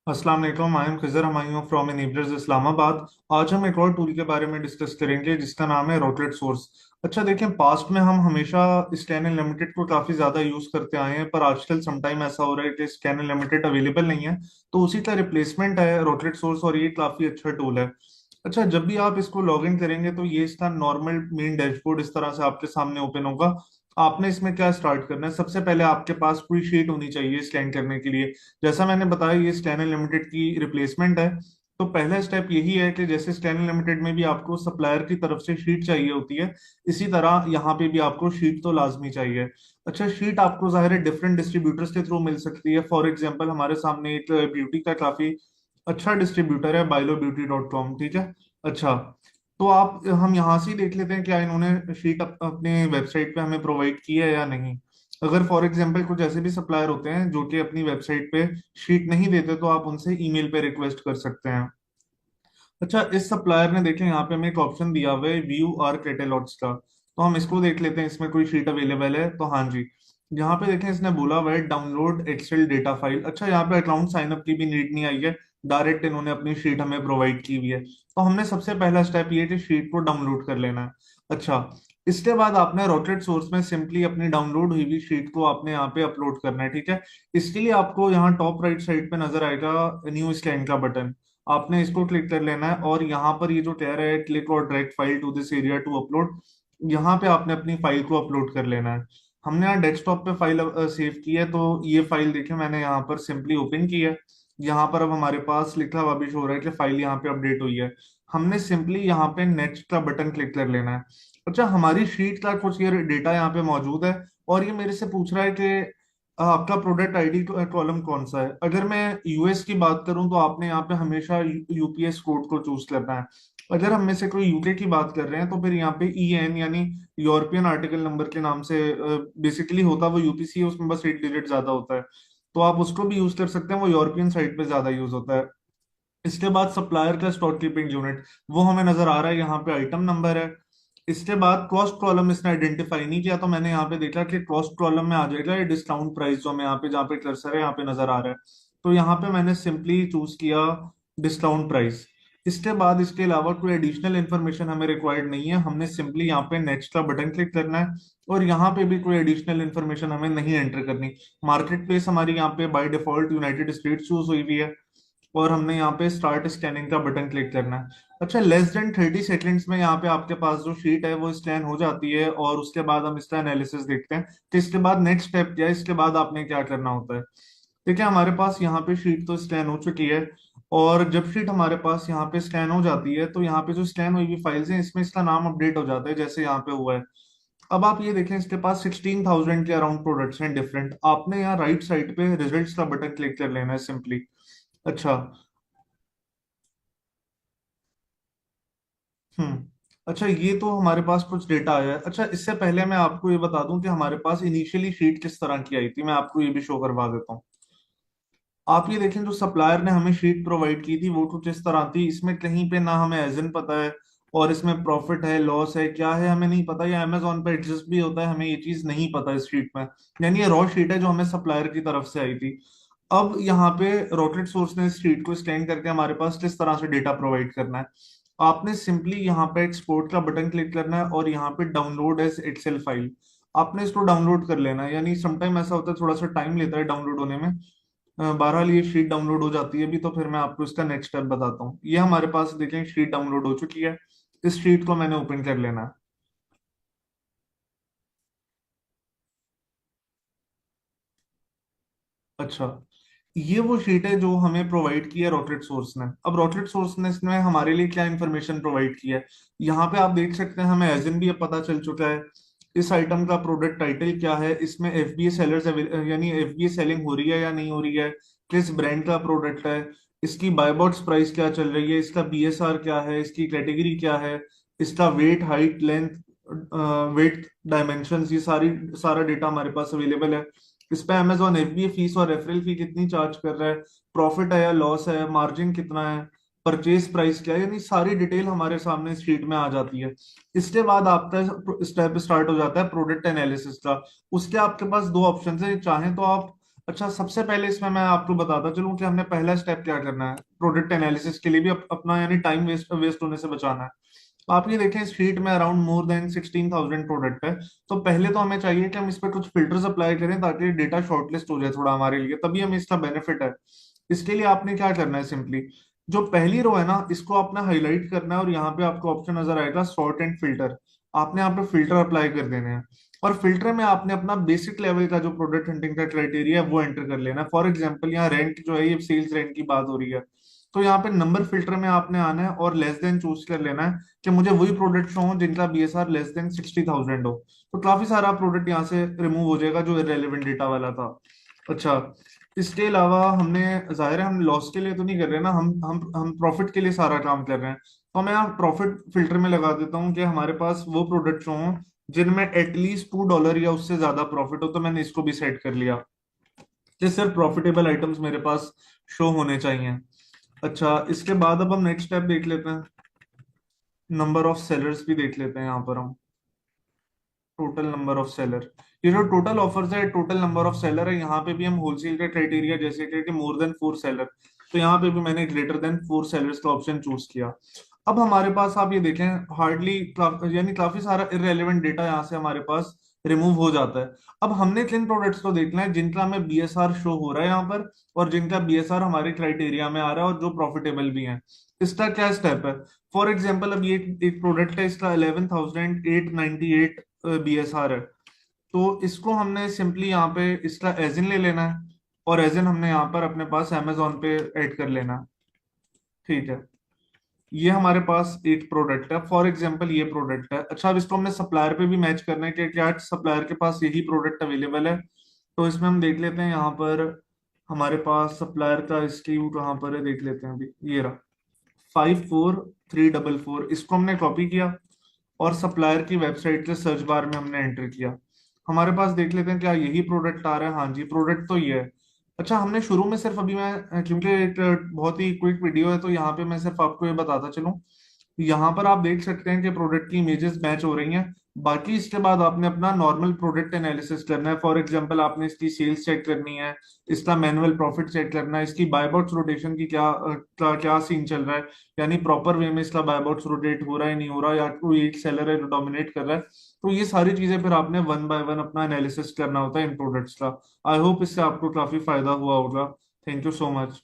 अस्सलाम वालेकुम। I am Khizar Humayun from Enablers Islamabad. आज हम एक और टूल के बारे में डिस्कस करेंगे जिसका नाम है रोटलेट सोर्स। अच्छा देखें, पास्ट में हम हमेशा स्कैन अनलिमिटेड को काफी ज्यादा यूज करते आए हैं, पर आजकल समटाइम ऐसा हो रहा है कि स्कैन अनलिमिटेड अवेलेबल नहीं है। तो उसी का रिप्लेसमेंट है रोटलेट सोर्स और ये काफी अच्छा टूल है। अच्छा, जब भी आप इसको लॉग इन करेंगे तो ये इसका नॉर्मल मेन डैशबोर्ड इस तरह से आपके सामने ओपन होगा। आपने इसमें क्या स्टार्ट करना है, सबसे पहले आपके पास कोई शीट होनी चाहिए स्कैन करने के लिए। जैसा मैंने बताया, ये स्कैनर लिमिटेड की रिप्लेसमेंट है। तो पहला स्टेप यही है कि जैसे स्कैनर लिमिटेड में भी आपको सप्लायर की तरफ से शीट चाहिए होती है, इसी तरह यहाँ पे भी आपको शीट तो लाजमी चाहिए। अच्छा, शीट आपको जाहिर है डिफरेंट डिस्ट्रीब्यूटर्स के थ्रू मिल सकती है। फॉर एग्जांपल, हमारे सामने एक ब्यूटी का काफी अच्छा डिस्ट्रीब्यूटर है, BioBeauty.com, ठीक है। अच्छा, तो आप हम यहाँ से ही देख लेते हैं क्या इन्होंने शीट अपने वेबसाइट पे हमें प्रोवाइड की है या नहीं। अगर फॉर एग्जांपल कुछ ऐसे भी सप्लायर होते हैं जो कि अपनी वेबसाइट पे शीट नहीं देते, तो आप उनसे ईमेल पे रिक्वेस्ट कर सकते हैं। अच्छा, इस सप्लायर ने देखें यहाँ पे हमें एक ऑप्शन दिया हुआ है व्यू आर कैटेलॉग्स का, तो हम इसको देख लेते हैं इसमें कोई शीट अवेलेबल है तो। हाँ जी, यहाँ पे देखें इसने बोला हुआ है डाउनलोड एक्सेल डेटा फाइल। अच्छा, यहाँ पे अकाउंट साइनअप की भी नीड नहीं आई है, डायरेक्ट इन्होंने अपनी शीट हमें प्रोवाइड की हुई है। तो हमने सबसे पहला स्टेप ये कि शीट को डाउनलोड कर लेना है। अच्छा, इसके बाद आपने रॉकेट सोर्स में सिंपली अपनी डाउनलोड हुई हुई शीट को आपने यहाँ पे अपलोड करना है, ठीक है। इसके लिए आपको यहाँ टॉप राइट साइड पे नजर आएगा न्यू स्कैन का बटन। आपने इसको क्लिक कर लेना है और यहाँ पर ये जो कह रहा है क्लिक और drag file to this area to upload, यहाँ पे आपने अपनी फाइल को अपलोड कर लेना है। हमने यहाँ डेस्कटॉप पे फाइल सेव की है, तो ये फाइल देखिए मैंने यहाँ पर सिंपली ओपन की है। यहाँ पर अब हमारे पास लिखा हुआ भी शो हो रहा है कि फाइल यहाँ पे अपडेट हुई है। हमने सिंपली यहाँ पे नेक्स्ट का बटन क्लिक कर लेना है। अच्छा, हमारी शीट का कुछ ये डेटा यहाँ पे मौजूद है और ये मेरे से पूछ रहा है कि आपका प्रोडक्ट आईडी कॉलम कौन सा है। अगर मैं यूएस की बात करूं तो आपने यहाँ पे हमेशा यूपीएस कोड को चूज करना है। अगर हम में से कोई यूके की बात कर रहे हैं तो फिर यहाँ पे ईएन यानी यूरोपियन आर्टिकल नंबर के नाम से बेसिकली होता वो यूपीसी है, उसमें बस 8 डिजिट ज्यादा होता है। तो आप उसको भी यूज कर सकते हैं, वो यूरोपियन साइड पे ज्यादा यूज होता है। इसके बाद सप्लायर का स्टॉक कीपिंग यूनिट वो हमें नजर आ रहा है, यहाँ पे आइटम नंबर है। इसके बाद कॉस्ट कॉलम इसने आइडेंटिफाई नहीं किया, तो मैंने यहाँ पे देखा कि कॉस्ट कॉलम में आ जाएगा ये डिस्काउंट प्राइस, जो हमें यहाँ पे जहाँ पे कर्सर है यहाँ पे नजर आ रहा है। तो यहाँ पे मैंने सिंपली चूज किया डिस्काउंट प्राइस। इसके बाद इसके अलावा कोई एडिशनल इन्फॉर्मेशन हमें रिक्वायर्ड नहीं है, हमने सिंपली यहाँ पे नेक्स्ट का बटन क्लिक करना है। और यहाँ पे भी कोई एडिशनल इन्फॉर्मेशन हमें नहीं एंटर करनी। मार्केट प्लेस हमारी यहाँ पे by default United states choose हुई हुई है और हमने यहाँ पे स्टार्ट स्कैनिंग का बटन क्लिक करना है। अच्छा, लेस देन 30 सेकेंड्स में यहाँ पे आपके पास जो शीट है वो स्कैन हो जाती है और उसके बाद हम इसका एनालिसिस देखते हैं कि इसके बाद नेक्स्ट स्टेप क्या है, इसके बाद आपने क्या करना होता है। ठीक है, हमारे पास यहाँ पे शीट तो स्कैन हो चुकी है। और जब शीट हमारे पास यहाँ पे स्कैन हो जाती है तो यहाँ पे जो स्कैन हुई हुई फाइल्स हैं इसमें इसका नाम अपडेट हो जाता है, जैसे यहाँ पे हुआ है। अब आप ये देखें, इसके पास 16,000 के अराउंड प्रोडक्ट्स हैं डिफरेंट। आपने यहाँ राइट साइड पे रिजल्ट्स का बटन क्लिक कर लेना है सिंपली। अच्छा। हम्म। अच्छा, ये तो हमारे पास कुछ डेटा आया है। अच्छा, इससे पहले मैं आपको ये बता दूं कि हमारे पास इनिशियली शीट किस तरह की आई थी, मैं आपको ये भी शो करवा देता हूँ। आप ये देखें, जो सप्लायर ने हमें शीट प्रोवाइड की थी वो कुछ इस तरह थी। इसमें कहीं पे ना हमें एजन पता है और इसमें प्रॉफिट है लॉस है क्या है हमें नहीं पता, या अमेजोन पे एडजस्ट भी होता है, हमें ये चीज नहीं पता इस शीट में। यानी ये रॉ शीट है जो हमें सप्लायर की तरफ से आई थी। अब यहाँ पे रॉकेट सोर्स ने इस शीट को स्कैन करके हमारे पास किस तरह से डेटा प्रोवाइड करना है। आपने सिंपली यहाँ पे एक्सपोर्ट का बटन क्लिक करना है और यहाँ पे डाउनलोड एज एक्सेल फाइल आपने इसको डाउनलोड कर लेना है। यानी समटाइम ऐसा होता है, थोड़ा सा टाइम लेता है डाउनलोड होने में। बहरहाल ये शीट डाउनलोड हो जाती है भी, तो फिर मैं आपको इसका नेक्स्ट स्टेप बताता हूँ। ये हमारे पास देखें शीट डाउनलोड हो चुकी है। इस शीट को मैंने ओपन कर लेना है। अच्छा, ये वो शीट है जो हमें प्रोवाइड की है रॉकेट सोर्स ने। अब रॉकेट सोर्स ने इसमें हमारे लिए क्या इंफॉर्मेशन प्रोवाइड की है, यहाँ पे आप देख सकते हैं, हमें एजन भी अब पता चल चुका है। इस आइटम का प्रोडक्ट टाइटल क्या है, इसमें एफबीए सेलर्स यानी एफबीए सेलिंग हो रही है या नहीं हो रही है, किस ब्रांड का प्रोडक्ट है, इसकी बाय बॉक्स प्राइस क्या चल रही है, इसका बीएसआर क्या है, इसकी कैटेगरी क्या है, इसका weight height length wait dimensions, ये सारा डेटा हमारे पास अवेलेबल है। इस पे अमेजोन एफबीए फीस और रेफरल फी कितनी चार्ज कर रहा है, प्रॉफिट है या लॉस है, मार्जिन कितना है, परचेज प्राइस क्या है, यानी सारी डिटेल हमारे सामने इस शीट में आ जाती है। इसके बाद आपका स्टेप स्टार्ट हो जाता है प्रोडक्ट एनालिसिस का। उसके आपके पास दो ऑप्शन है, चाहें तो आप अच्छा, सबसे पहले इसमें मैं आपको बताता चलूं कि हमने पहला स्टेप क्या करना है प्रोडक्ट एनालिसिस के लिए भी अपना यानी टाइम वेस्ट वेस्ट होने से बचाना है। तो आप ये देखें इस शीट में अराउंड मोर देन 16,000 प्रोडक्ट है। तो पहले तो हमें चाहिए कि हम इस पर कुछ फिल्टर्स अप्लाई करें ताकि डेटा शॉर्टलिस्ट हो जाए थोड़ा हमारे लिए, तभी हमें इसका बेनिफिट है। इसके लिए आपने क्या करना है, सिंपली जो पहली रो है ना इसको आपने हाईलाइट करना है और यहाँ पे आपको ऑप्शन नजर आएगा सॉर्ट एंड फिल्टर। आपने यहाँ पे फिल्टर अप्लाई कर देने हैं और फिल्टर में आपने अपना बेसिक लेवल का जो प्रोडक्ट हंटिंग का क्राइटेरिया है वो एंटर कर लेना है। फॉर एग्जांपल यहाँ रेंट जो है ये सेल्स रेंट की बात हो रही है, तो यहाँ पे नंबर फिल्टर में आपने आना है और लेस देन चूज कर लेना है कि मुझे वही प्रोडक्ट शो हो जिनका बीएसआर लेस देन 60,000 हो। तो काफी सारा प्रोडक्ट यहाँ से रिमूव हो जाएगा जो इरेलीवेंट डेटा वाला था। अच्छा, इसके अलावा हमने, जाहिर है हम लॉस के लिए तो नहीं कर रहे ना, हम प्रॉफिट के लिए सारा काम कर रहे हैं। तो मैं यहाँ प्रॉफिट फिल्टर में लगा देता हूँ कि हमारे पास वो प्रोडक्ट हों जिनमें एटलीस्ट $2 या उससे ज्यादा प्रॉफिट हो। तो मैंने इसको भी सेट कर लिया कि सिर्फ प्रॉफिटेबल आइटम्स मेरे पास शो होने चाहिए। अच्छा, इसके बाद अब हम नेक्स्ट स्टेप देख लेते हैं, नंबर ऑफ सेलर्स भी देख लेते हैं यहाँ पर हम। टोटल नंबर ऑफ सेलर, ये जो टोटल ऑफर्स है टोटल नंबर ऑफ सेलर है। यहाँ पे भी हम होलसेल का क्राइटेरिया जैसे कि मोर देन 4 सेलर, तो यहाँ पे भी मैंने ग्रेटर देन 4 सेलर्स का ऑप्शन चूज किया। अब हमारे पास आप ये देखें हार्डली यानी काफी सारा इरेलीवेंट डेटा यहाँ से हमारे पास रिमूव हो जाता है। अब हमने किन प्रोडक्ट्स को देखना है जिनका हमें बीएसआर शो हो रहा है यहाँ पर और जिनका बीएसआर हमारे क्राइटेरिया में आ रहा है और जो प्रॉफिटेबल भी है। इसका क्या स्टेप है, फॉर एग्जाम्पल अब ये एक प्रोडक्ट है, इसका 11,898 बीएसआर है। तो इसको हमने सिंपली यहाँ पे इसका एजिन ले लेना है और एजिन हमने यहाँ पर अपने पास अमेजोन पे ऐड कर लेना है। ठीक है, ये हमारे पास एक प्रोडक्ट है, फॉर एग्जांपल ये प्रोडक्ट है। अच्छा, अब इसको हमने सप्लायर पे भी मैच करना है कि क्या सप्लायर के पास यही प्रोडक्ट अवेलेबल है। तो इसमें हम देख लेते हैं यहाँ पर हमारे पास सप्लायर का SKU कहाँ पर है, देख लेते हैं अभी। ये रहा 54344, इसको हमने कॉपी किया और सप्लायर की वेबसाइट के सर्च बार में हमने एंटर किया। हमारे पास देख लेते हैं क्या यही प्रोडक्ट आ रहा है। हाँ जी, प्रोडक्ट तो ये है। अच्छा, हमने शुरू में सिर्फ अभी मैं क्योंकि एक बहुत ही क्विक वीडियो है तो यहाँ पे मैं सिर्फ आपको ये बताता चलूं। यहाँ पर आप देख सकते हैं कि प्रोडक्ट की इमेजेस मैच हो रही हैं। बाकी इसके बाद आपने अपना नॉर्मल प्रोडक्ट एनालिसिस करना है। फॉर एग्जांपल आपने इसकी सेल्स चेक करनी है, इसका मैनुअल प्रॉफिट चेक करना है, इसकी बाय बॉक्स रोटेशन की क्या सीन चल रहा है, यानी प्रॉपर वे में इसका बाय बॉक्स रोटेट हो रहा है नहीं हो रहा, या कोई एक सेलर है जो डोमिनेट कर रहा है। तो ये सारी चीजें फिर आपने वन बाय वन अपना एनालिसिस करना होता है इन प्रोडक्ट्स का। आई होप इससे आपको काफी फायदा हुआ होगा। Thank you so much.